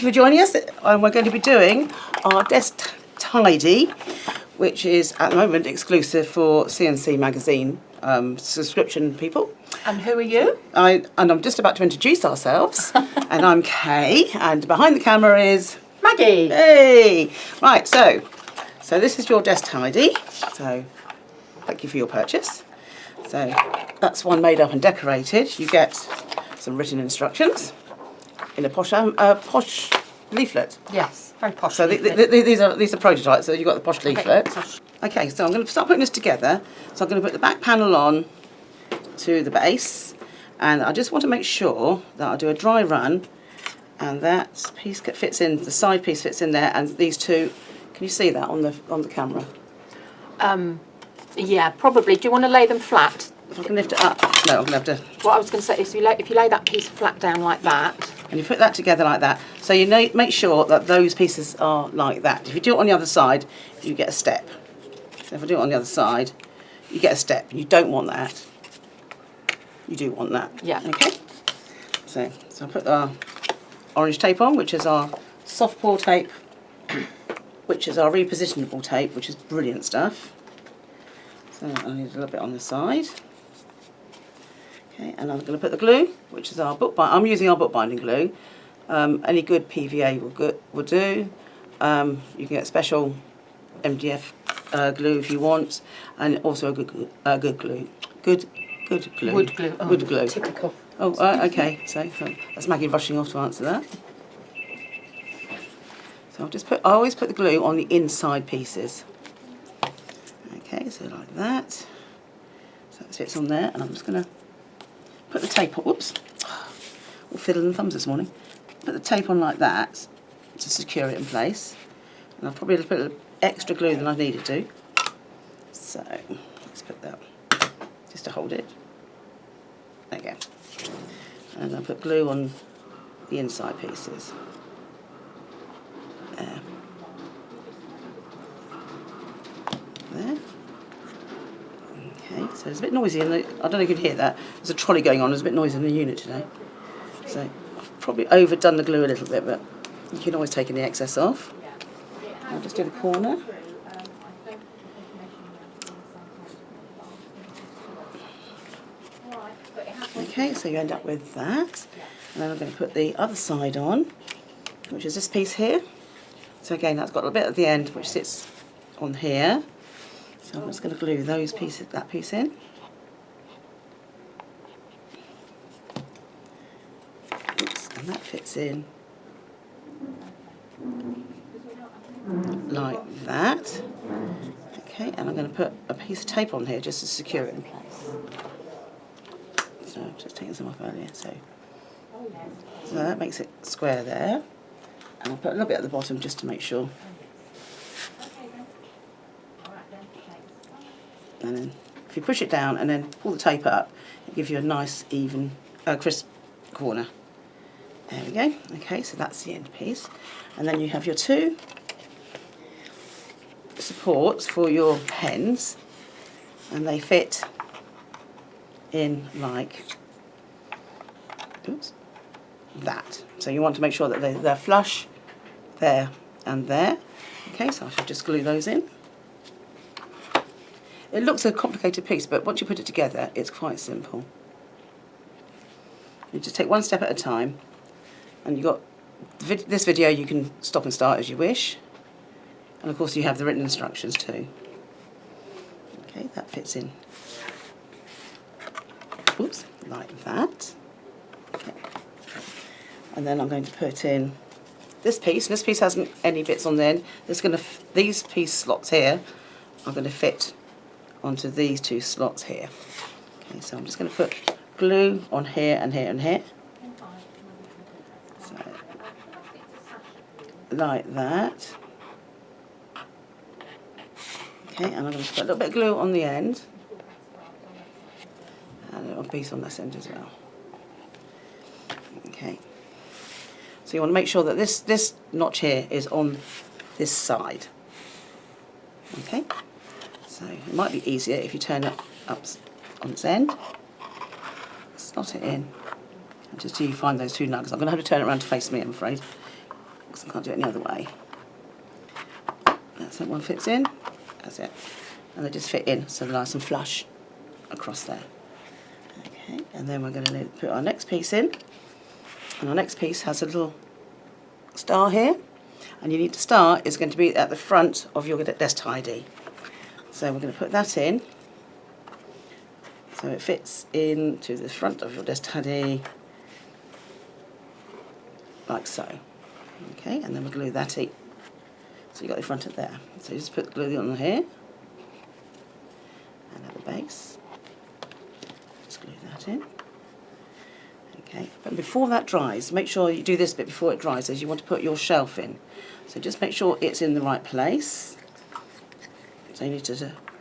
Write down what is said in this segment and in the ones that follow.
you for joining us. We're going to be doing our Desk Tidy, which is at the moment exclusive for CNC magazine subscription people. And who are you? I'm just about to introduce ourselves. And I'm Kay, and behind the camera is Maggie. Hey! Right, so this is your Desk Tidy. So thank you for your purchase. So that's one made up and decorated. You get some written instructions in a posh leaflet. Yes, very posh. So these are prototypes. So you've got the posh leaflet. Okay, so I'm going to start putting this together. So I'm going to put the back panel on to the base, and I just want to make sure that I do a dry run, and that piece fits in. The side piece fits in there, and these two. Can you see that on the camera? Yeah, probably. Do you want to lay them flat? If I can lift it up. No, I'm going to have to. What I was going to say is if you lay that piece flat down like that. And you put that together like that. So you make sure that those pieces are like that. If you do it on the other side, you get a step. So if I do it on the other side, you get a step. You don't want that. You do want that. Yeah. Okay. So I put our orange tape on, which is our soft pour tape, which is our repositionable tape, which is brilliant stuff. So I need a little bit on the side. Okay, and I'm going to put the glue, which is our I'm using our bookbinding glue. Any good PVA will do. You can get special MDF glue if you want, and also a good glue. Good glue. Wood glue. Oh, wood glue. Typical. Oh, okay. So that's Maggie rushing off to answer that. So I always put the glue on the inside pieces. Okay, so like that. So that fits on there, and I'm just going to put the tape on. Whoops, all fiddling thumbs this morning. Put the tape on like that to secure it in place, and I've probably put a little extra glue than I needed to. So let's put that just to hold it. There you go. And I'll put glue on the inside pieces. There. Okay, so it's a bit noisy, and I don't know if you can hear that. There's a trolley going on. There's a bit noisy in the unit today. So I've probably overdone the glue a little bit, but you can always take any excess off. I'll just do the corner. Okay, so you end up with that. And then I'm going to put the other side on, which is this piece here. So again, that's got a bit at the end which sits on here. So I'm just going to glue that piece in. Oops, and that fits in like that. Okay, and I'm going to put a piece of tape on here just to secure it in place. So I've just taken some off earlier. So that makes it square there. And I'll put a little bit at the bottom just to make sure. And then if you push it down and then pull the tape up, it'll give you a nice, even, crisp corner. There we go. Okay, so that's the end piece. And then you have your two supports for your pens, and they fit in like that. So you want to make sure that they're flush there and there. Okay, so I should just glue those in. It looks a complicated piece, but once you put it together, it's quite simple. You just take one step at a time, and you've got this video. You can stop and start as you wish, and of course you have the written instructions too. Okay, that fits in. Oops, like that. Okay. And then I'm going to put in this piece. And this piece hasn't any bits on the end. These piece slots here are going to fit onto these two slots here. Okay, so I'm just going to put glue on here and here and here. So, like that. Okay, and I'm going to put a little bit of glue on the end. And a little piece on this end as well. Okay. So you want to make sure that this notch here is on this side. Okay. So it might be easier if you turn it up on its end. Slot it in until you find those two nugs. I'm going to have to turn it around to face me, I'm afraid. because I can't do it any other way. That's that one fits in. That's it. And they just fit in, so they're nice and flush across there. Okay, and then we're going to put our next piece in. And our next piece has a little star here. And you need to start is going to be at the front of your Desk Tidy. So we're going to put that in. So it fits into the front of your Desk Tidy, like so. Okay, and then we'll glue that in. So you've got the front of there. So you just put glue on here. And at the base. Just glue that in. Okay, but before that dries, make sure you do this bit before it dries, as you want to put your shelf in. So just make sure it's in the right place. So you need to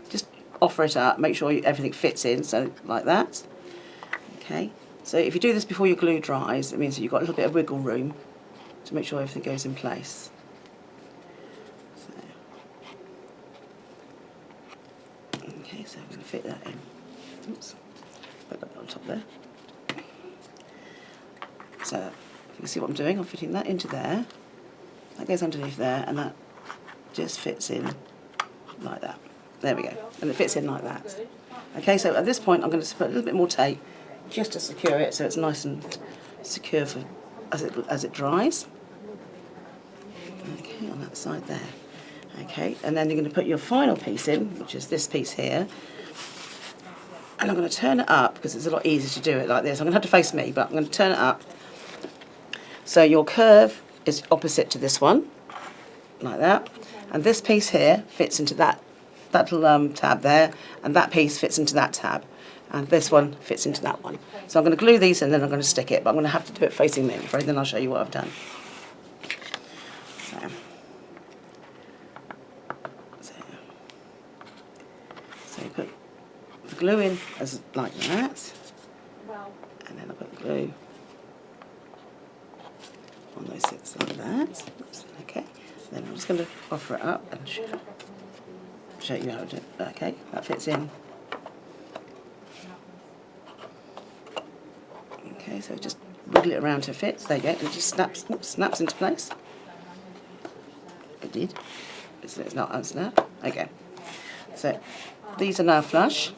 just offer it up, make sure everything fits in, so like that. Okay, so if you do this before your glue dries, it means that you've got a little bit of wiggle room to make sure everything goes in place. So, okay, so I'm going to fit that in. Oops, put that on top there. So you can see what I'm doing, I'm fitting that into there. That goes underneath there, and that just fits in like that. There we go, and it fits in like that. Okay, so at this point I'm going to put a little bit more tape just to secure it, so it's nice and secure for as it dries. Okay, on that side there. Okay, and then you're going to put your final piece in, which is this piece here. And I'm going to turn it up because it's a lot easier to do it like this. I'm going to have to face me, but I'm going to turn it up. So your curve is opposite to this one, like that, and this piece here fits into that little tab there, and that piece fits into that tab, and this one fits into that one. So I'm going to glue these and then I'm going to stick it, but I'm going to have to do it facing me, I'm afraid, then I'll show you what I've done. So you put the glue in as like that, and then I put the glue on those six like that. Oops, okay, then I'm just going to offer it up and show you how to do it. Okay, that fits in. Okay, so just wiggle it around to fit. There you go, and it just snaps into place. It did. It's not unsnap. Okay, so these are now flush.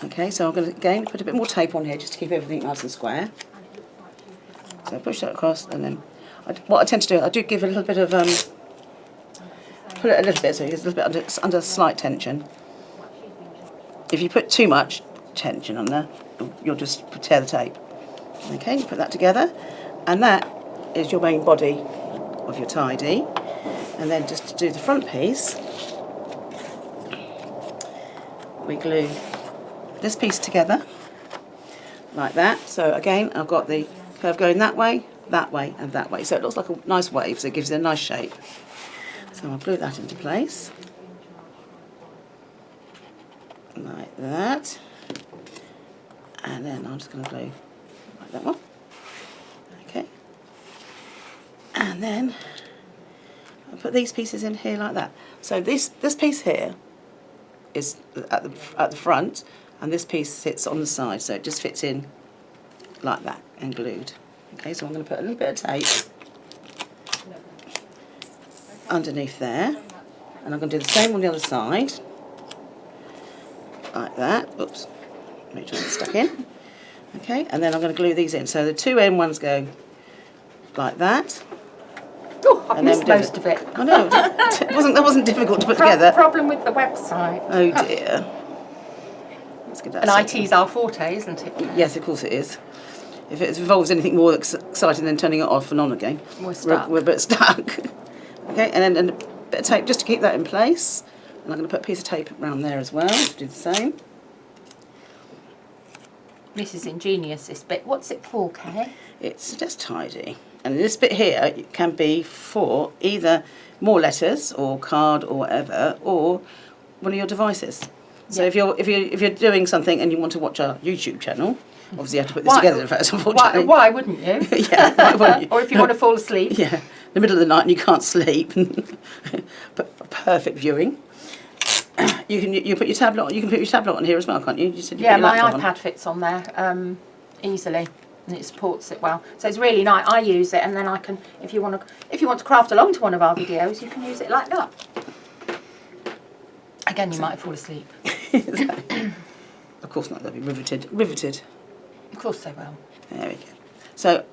Okay, so I'm going to again put a bit more tape on here just to keep everything nice and square. So I push that across, and then what I tend to do, I do give a little bit of put it a little bit so it's a little bit under slight tension. If you put too much tension on there, you'll just tear the tape. Okay, you put that together, and that is your main body of your tidy. And then just to do the front piece, we glue this piece together like that. So again, I've got the curve going that way, and that way. So it looks like a nice wave, so it gives it a nice shape. So I'll glue that into place like that, and then I'm just going to glue like that one. Okay, and then I'll put these pieces in here like that. So this piece here is at the front, and this piece sits on the side, so it just fits in like that and glued. Okay, so I'm going to put a little bit of tape underneath there, and I'm going to do the same on the other side, like that. Oops, make sure it's stuck in. Okay, and then I'm going to glue these in. So the two end ones go like that. Oh, I've missed most of it. I know, that wasn't difficult to put together. Problem with the website. Oh dear. Let's get that And set. IT's our forte, isn't it? Yes, of course it is. If it involves anything more exciting than turning it off and on again, We're stuck. We're a bit stuck. Okay, and then a bit of tape just to keep that in place. And I'm going to put a piece of tape around there as well to do the same. This is ingenious, this bit. What's it for, Kay? It's Desk Tidy. And this bit here can be for either more letters or card or whatever, or one of your devices. So Yeah. if you're doing something and you want to watch our YouTube channel, obviously you have to put this together first, unfortunately. Why wouldn't you? Yeah, why wouldn't you? Or if you want to fall asleep. Yeah, in the middle of the night and you can't sleep. But perfect viewing. You put your tablet on. You can put your tablet on here as well, can't you? You said you Yeah, put your my laptop iPad fits on there easily. and it supports it well. So it's really nice. I use it, and then I can, if you want to craft along to one of our videos, you can use it like that. Again, you might fall asleep. Of course not, they'll be riveted. Of course they will. There we go. So,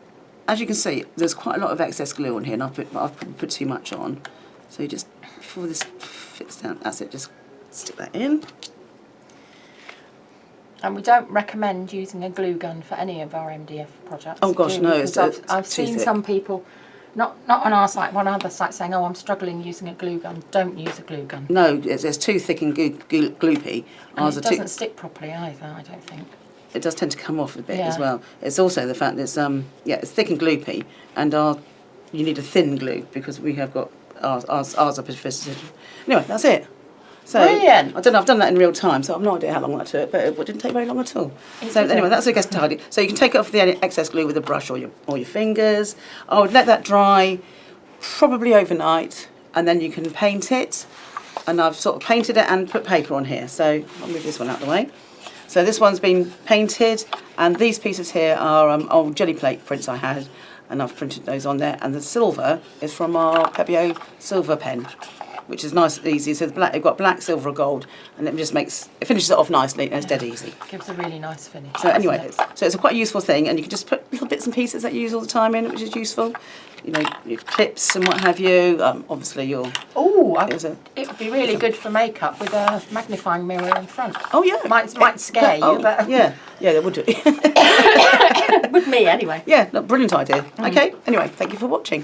as you can see, there's quite a lot of excess glue on here, and I've put too much on. So you just, before this fits down, that's it, just stick that in. And we don't recommend using a glue gun for any of our MDF projects. Oh gosh, no, it's I've seen some people, not on our site, one other site, saying, "Oh, I'm struggling using a glue gun." Don't use a glue gun. No, it's too thick and gloopy. And it doesn't stick properly either, I don't think. It does tend to come off a bit as well. It's also the fact that it's thick and gloopy, and you need a thin glue because we have got ours are persistent. Anyway, that's it. So, brilliant. I don't know, I've done that in real time, so I've no idea how long that took, but it didn't take very long at all. So anyway, that's a Desk Tidy. So you can take off the excess glue with a brush or your fingers. I would let that dry probably overnight, and then you can paint it. And I've sort of painted it and put paper on here. So I'll move this one out of the way. So this one's been painted, and these pieces here are old jelly plate prints I had, and I've printed those on there. And the silver is from our Pebeo silver pen, which is nice and easy. So you've got black, silver, or gold, and it finishes it off nicely, and it's dead easy. Gives a really nice finish. So anyway, it's a quite useful thing, and you can just put little bits and pieces that you use all the time in, which is useful. You know, your clips and what have you. Obviously your. Oh, it would be really good for makeup with a magnifying mirror in front. Oh yeah. Might scare you, but yeah, that would do. with me anyway. Yeah, brilliant idea. Okay. Anyway, thank you for watching.